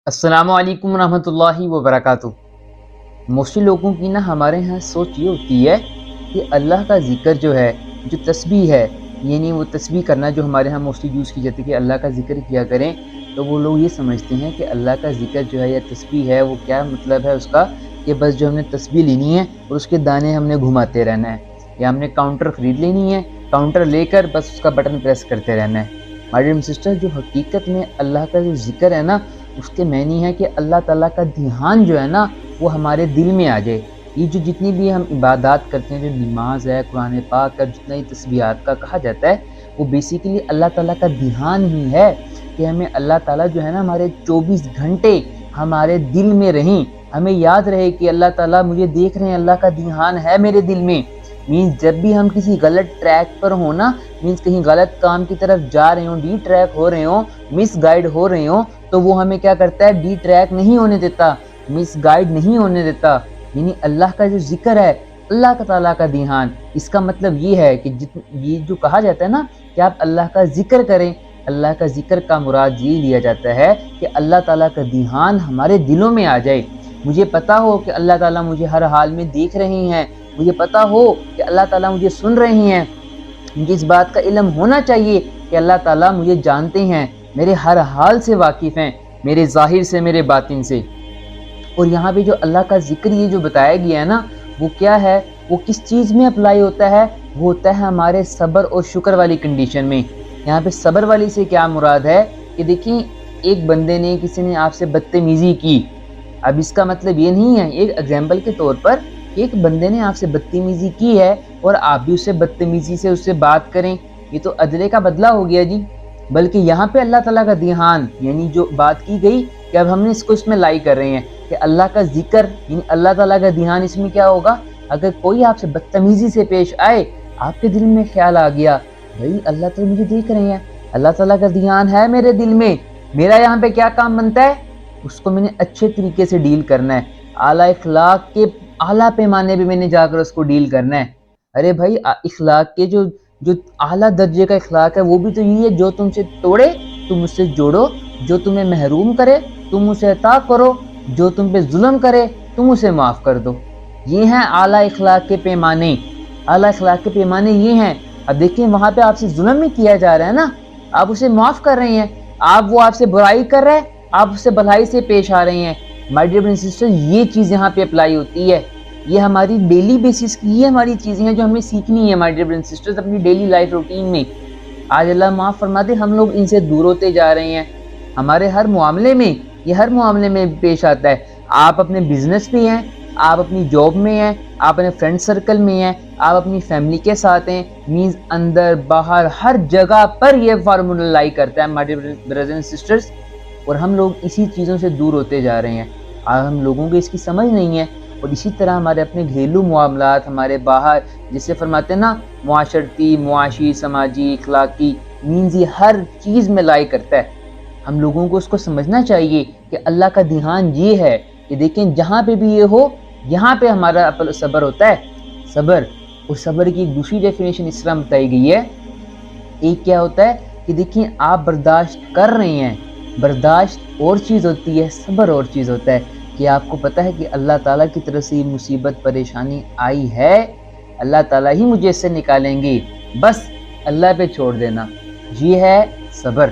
السلام علیکم ورحمۃ اللہ وبرکاتہ۔ موسٹلی لوگوں کی ہمارے ہاں سوچ یہ ہوتی ہے کہ اللہ کا ذکر جو ہے، جو تسبیح ہے، یعنی وہ تسبیح کرنا جو ہمارے ہاں موسٹلی یوز کی جاتی ہے کہ اللہ کا ذکر کیا کریں، تو وہ لوگ یہ سمجھتے ہیں کہ اللہ کا ذکر جو ہے یا تسبیح ہے وہ کیا مطلب ہے اس کا، کہ بس جو ہم نے تسبیح لینی ہے اور اس کے دانے ہم نے گھماتے رہنا ہے، یا ہم نے کاؤنٹر خرید لینی ہے، کاؤنٹر لے کر بس اس کا بٹن پریس کرتے رہنا ہے۔ مائی ڈیئر سسٹر، جو حقیقت میں اللہ کا جو ذکر ہے نا، اس کے معنی ہے کہ اللہ تعالیٰ کا دھیان جو ہے نا وہ ہمارے دل میں آ جائے۔ یہ جو جتنی بھی ہم عبادات کرتے ہیں، جو نماز ہے، قرآن پاک کا جتنا ہی تسبیحات کا کہا جاتا ہے، وہ بیسیکلی اللہ تعالیٰ کا دھیان ہی ہے کہ ہمیں اللہ تعالیٰ جو ہے نا ہمارے 24 گھنٹے ہمارے دل میں رہیں، ہمیں یاد رہے کہ اللہ تعالیٰ مجھے دیکھ رہے ہیں، اللہ کا دھیان ہے میرے دل میں۔ مینس جب بھی ہم کسی غلط ٹریک پر ہوں نا، مینس کہیں غلط کام کی طرف جا رہے ہوں، ڈی ٹریک ہو رہے ہوں، مس گائیڈ ہو رہے ہوں، تو وہ ہمیں کیا کرتا ہے؟ ڈی ٹریک نہیں ہونے دیتا، مس گائیڈ نہیں ہونے دیتا۔ یعنی اللہ کا جو ذکر ہے، اللہ تعالیٰ کا دھیان، اس کا مطلب یہ ہے کہ یہ جو کہا جاتا ہے نا کہ آپ اللہ کا ذکر کریں، اللہ کا ذکر کا مراد یہ لیا جاتا ہے کہ اللہ تعالیٰ کا دھیان ہمارے دلوں میں آ جائے۔ مجھے پتا ہو کہ اللہ تعالیٰ مجھے ہر حال میں دیکھ رہے ہیں، مجھے پتا ہو کہ اللہ تعالیٰ مجھے سن رہے ہیں، مجھے اس بات کا علم ہونا چاہیے کہ اللہ تعالیٰ مجھے جانتے ہیں، میرے ہر حال سے واقف ہیں، میرے ظاہر سے، میرے باطن سے۔ اور یہاں پہ جو اللہ کا ذکر یہ جو بتایا گیا ہے نا، وہ کیا ہے، وہ کس چیز میں اپلائی ہوتا ہے؟ وہ ہوتا ہے ہمارے صبر اور شکر والی کنڈیشن میں۔ یہاں پہ صبر والی سے کیا مراد ہے کہ دیکھیں، ایک بندے نے، کسی نے آپ سے بدتمیزی کی، اب اس کا مطلب یہ نہیں ہے، ایک ایگزامپل کے طور پر، ایک بندے نے آپ سے بدتمیزی کی ہے اور آپ بھی اسے بدتمیزی سے اس سے بات کریں، یہ تو عدلے کا بدلہ ہو گیا جی۔ بلکہ یہاں پہ اللہ تعالیٰ کا دھیان، یعنی جو بات کی گئی کہ اب ہم نے اس کو اس میں لائی کر رہے ہیں کہ اللہ کا ذکر، یعنی اللہ تعالیٰ کا دھیان، اس میں کیا ہوگا؟ اگر کوئی آپ سے بدتمیزی سے پیش آئے، آپ کے دل میں خیال آ گیا بھائی اللہ تعالیٰ مجھے دیکھ رہے ہیں، اللہ تعالیٰ کا دھیان ہے میرے دل میں، میرا یہاں پہ کیا کام بنتا ہے؟ اس کو میں نے اچھے طریقے سے ڈیل کرنا ہے، اعلیٰ اخلاق کے اعلیٰ پیمانے پہ میں نے جا کر اس کو ڈیل کرنا ہے۔ ارے بھائی، اخلاق کے جو اعلیٰ درجے کا اخلاق ہے وہ بھی تو یہی ہے، جو تم سے توڑے تم اس سے جوڑو، جو تمہیں محروم کرے تم اسے عطا کرو، جو تم پہ ظلم کرے تم اسے معاف کر دو۔ یہ ہیں اعلیٰ اخلاق کے پیمانے، اعلیٰ اخلاق کے پیمانے یہ ہیں۔ اب دیکھیں، وہاں پہ آپ سے ظلم میں کیا جا رہا ہے نا، آپ اسے معاف کر رہے ہیں، وہ آپ سے برائی کر رہے ہیں، آپ اس سے بھلائی سے پیش آ رہے ہیں۔ مائی ڈیئر برادرز اینڈ سسٹر، یہ چیز یہاں پہ اپلائی ہوتی ہے، یہ ہماری ڈیلی بیسس کی یہ ہماری چیزیں ہیں جو ہمیں سیکھنی ہے مائی ڈیئر برادرز اینڈ سسٹرز اپنی ڈیلی لائف روٹین میں۔ آج اللہ معاف فرما دے، ہم لوگ ان سے دور ہوتے جا رہے ہیں، ہمارے ہر معاملے میں، یہ ہر معاملے میں پیش آتا ہے۔ آپ اپنے بزنس میں ہیں، آپ اپنی جاب میں ہیں، آپ اپنے فرینڈ سرکل میں ہیں، آپ اپنی فیملی کے ساتھ ہیں، مینز اندر باہر ہر جگہ پر یہ فارمولا لائی کرتا ہے مائی ڈیئر برادرز اینڈ سسٹرز، اور ہم لوگ اسی چیزوں سے دور ہوتے جا رہے ہیں۔ ہم لوگوں کو اس کی سمجھ نہیں ہے، اور اسی طرح ہمارے اپنے گھریلو معاملات، ہمارے باہر جسے فرماتے ہیں نا معاشرتی، معاشی، سماجی، اخلاقی، مینز یہ ہر چیز میں لائی کرتا ہے۔ ہم لوگوں کو اس کو سمجھنا چاہیے کہ اللہ کا دھیان یہ ہے کہ دیکھیں جہاں پہ بھی یہ ہو، یہاں پہ ہمارا صبر ہوتا ہے۔ صبر، اور صبر کی ایک دوسری ڈیفینیشن اس طرح بتائی گئی ہے، ایک کیا ہوتا ہے کہ دیکھیں آپ برداشت کر رہے ہیں، برداشت اور چیز ہوتی ہے، صبر اور چیز ہوتا ہے، کہ آپ کو پتہ ہے کہ اللہ تعالیٰ کی طرف سے یہ مصیبت پریشانی آئی ہے، اللہ تعالیٰ ہی مجھے اس سے نکالیں گے، بس اللہ پہ چھوڑ دینا، یہ ہے صبر۔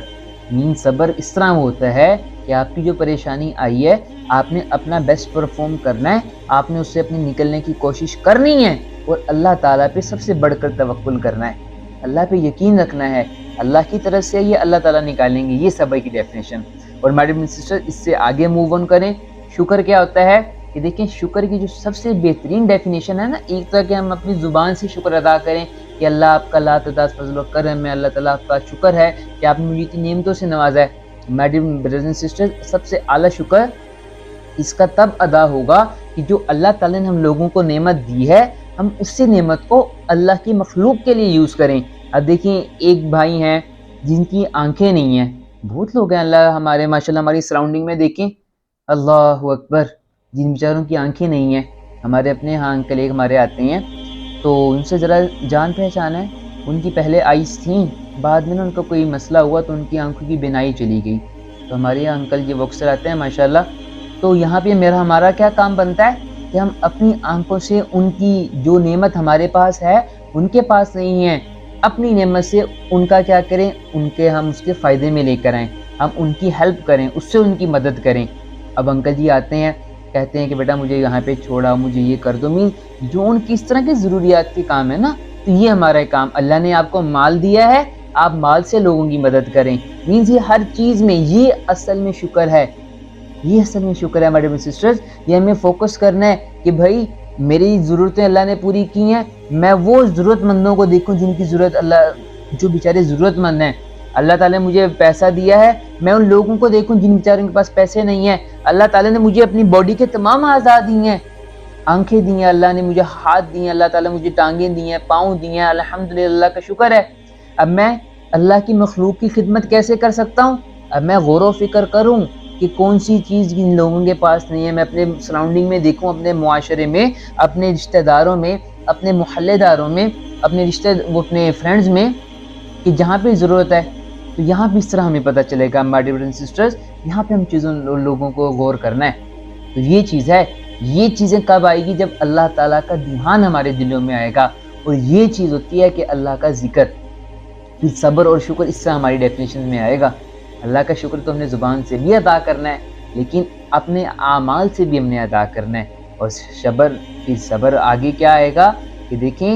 صبر اس طرح ہوتا ہے کہ آپ کی جو پریشانی آئی ہے، آپ نے اپنا بیسٹ پرفارم کرنا ہے، آپ نے اس سے اپنی نکلنے کی کوشش کرنی ہے، اور اللہ تعالیٰ پہ سب سے بڑھ کر توکل کرنا ہے، اللہ پہ یقین رکھنا ہے، اللہ کی طرف سے یہ اللہ تعالیٰ نکالیں گے، یہ صبر کی ڈیفینیشن۔ اور میڈم سسٹر، اس سے آگے موو آن کریں، شکر کیا ہوتا ہے کہ دیکھیں شکر کی جو سب سے بہترین ڈیفینیشن ہے نا، ایک طرح کہ ہم اپنی زبان سے شکر ادا کریں کہ اللہ آپ کا لا تعداد فضل و کرم ہے، اللہ تعالیٰ آپ کا شکر ہے کہ آپ نے مجھے اتنی نعمتوں سے نوازا ہے۔ میڈم بردرز اینڈ سسٹر، سب سے اعلیٰ شکر اس کا تب ادا ہوگا کہ جو اللہ تعالیٰ نے ہم لوگوں کو نعمت دی ہے، ہم اس سے نعمت کو اللہ کی مخلوق کے لیے یوز کریں۔ اب دیکھیں، ایک بھائی ہیں جن کی آنکھیں نہیں ہیں، بہت لوگ ہیں اللہ ہمارے ماشاءاللہ ہماری سراؤنڈنگ میں دیکھیں، اللہ اکبر، جن بیچاروں کی آنکھیں نہیں ہیں، ہمارے اپنے ہاں انکل ایک ہمارے آتے ہیں، تو ان سے ذرا جان پہچان ہے، ان کی پہلے آئیز تھیں، بعد میں ان کا کوئی مسئلہ ہوا تو ان کی آنکھوں کی بینائی چلی گئی۔ تو ہمارے یہاں انکل جی وہ اکثر آتے ہیں ماشاءاللہ. تو یہاں پہ ہمارا کیا کام بنتا ہے کہ ہم اپنی آنکھوں سے ان کی جو نعمت ہمارے پاس ہے ان کے پاس نہیں ہے، اپنی نعمت سے ان کا کیا کریں، ہم اس کے فائدے میں لے کر آئیں، ہم ان کی ہیلپ کریں، اس سے ان کی مدد کریں. اب انکل جی آتے ہیں، کہتے ہیں کہ بیٹا مجھے یہاں پہ چھوڑا، مجھے یہ کر دو، جو ان کی اس طرح کی ضروریات کے کام ہے نا، تو یہ ہمارا کام. اللہ نے آپ کو مال دیا ہے، آپ مال سے لوگوں کی مدد کریں. یہ ہر چیز میں یہ اصل میں شکر ہے، یہ اصل میں شکر ہے میڈم سسٹرز. یہ ہمیں فوکس کرنا ہے کہ بھائی میری ضرورتیں اللہ نے پوری کی ہیں، میں وہ ضرورت مندوں کو دیکھوں جن کی ضرورت جو بیچارے ضرورت مند ہیں. اللہ تعالیٰ نے مجھے پیسہ دیا ہے، میں ان لوگوں کو دیکھوں جن بیچاروں کے پاس پیسے نہیں ہیں. اللہ تعالیٰ نے مجھے اپنی باڈی کے تمام اعضاء دی ہیں، آنکھیں دی ہیں، اللہ نے مجھے ہاتھ دی ہیں، اللہ تعالیٰ مجھے ٹانگیں دی ہیں، پاؤں دی ہیں، الحمدللہ اللہ کا شکر ہے. اب میں اللہ کی مخلوق کی خدمت کیسے کر سکتا ہوں؟ اب میں غور و فکر کروں کہ کون سی چیز ان لوگوں کے پاس نہیں ہے. میں اپنے سراؤنڈنگ میں دیکھوں، اپنے معاشرے میں، اپنے رشتہ داروں میں، اپنے محلے داروں میں، اپنے فرینڈز میں، کہ جہاں پہ ضرورت ہے. تو یہاں پہ اس طرح ہمیں پتہ چلے گا my dear brothers and sisters, یہاں پہ ہم چیزوں لوگوں کو غور کرنا ہے. تو یہ چیز ہے، یہ چیزیں کب آئے گی؟ جب اللہ تعالیٰ کا دھیان ہمارے دلوں میں آئے گا. اور یہ چیز ہوتی ہے کہ اللہ کا ذکر. پھر صبر اور شکر اس سے ہماری ڈیفینیشن میں آئے گا. اللہ کا شکر تو ہم نے زبان سے بھی ادا کرنا ہے، لیکن اپنے اعمال سے بھی ہم نے ادا کرنا ہے. اور پھر صبر آگے کیا آئے گا کہ دیکھیں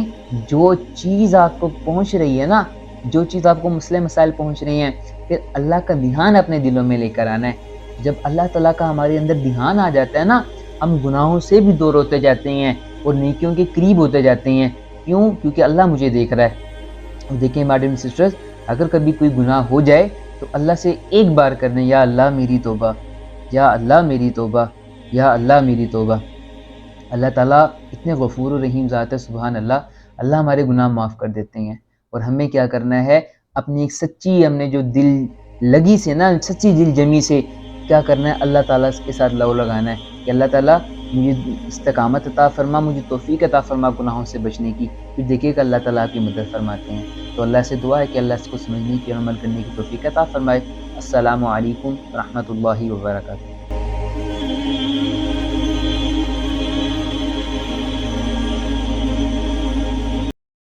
جو چیز آپ کو پہنچ رہی ہے نا، جو چیز آپ کو مسئلے مسائل پہنچ رہی ہیں، پھر اللہ کا دھیان اپنے دلوں میں لے کر آنا ہے. جب اللہ تعالیٰ کا ہمارے اندر دھیان آ جاتا ہے نا، ہم گناہوں سے بھی دور ہوتے جاتے ہیں اور نیکیوں کے قریب ہوتے جاتے ہیں. کیوں؟ کیونکہ اللہ مجھے دیکھ رہا ہے. دیکھیں میڈم سسٹرز، اگر کبھی کوئی گناہ ہو جائے تو اللہ سے ایک بار کرنے، یا اللہ میری توبہ، یا اللہ میری توبہ، یا اللہ میری توبہ. اللہ تعالیٰ اتنے غفور و رحیم ذات ہے، سبحان اللہ. اللہ ہمارے گناہ معاف کر دیتے ہیں. اور ہمیں کیا کرنا ہے؟ اپنی ایک سچی، ہم نے جو دل لگی سے نا، سچی دل جمی سے کیا کرنا ہے؟ اللہ تعالیٰ کے ساتھ لو لگانا ہے کہ اللہ تعالیٰ مجھے استقامت عطا فرما، مجھے توفیق عطا فرما گناہوں سے بچنے کی. پھر دیکھیے کہ اللہ تعالیٰ کی مدد فرماتے ہیں. تو اللہ سے دعا ہے کہ اللہ اس کو سمجھنے کی اور عمل کرنے کی توفیق عطا فرمائے. السلام علیکم ورحمۃ اللہ وبرکاتہ.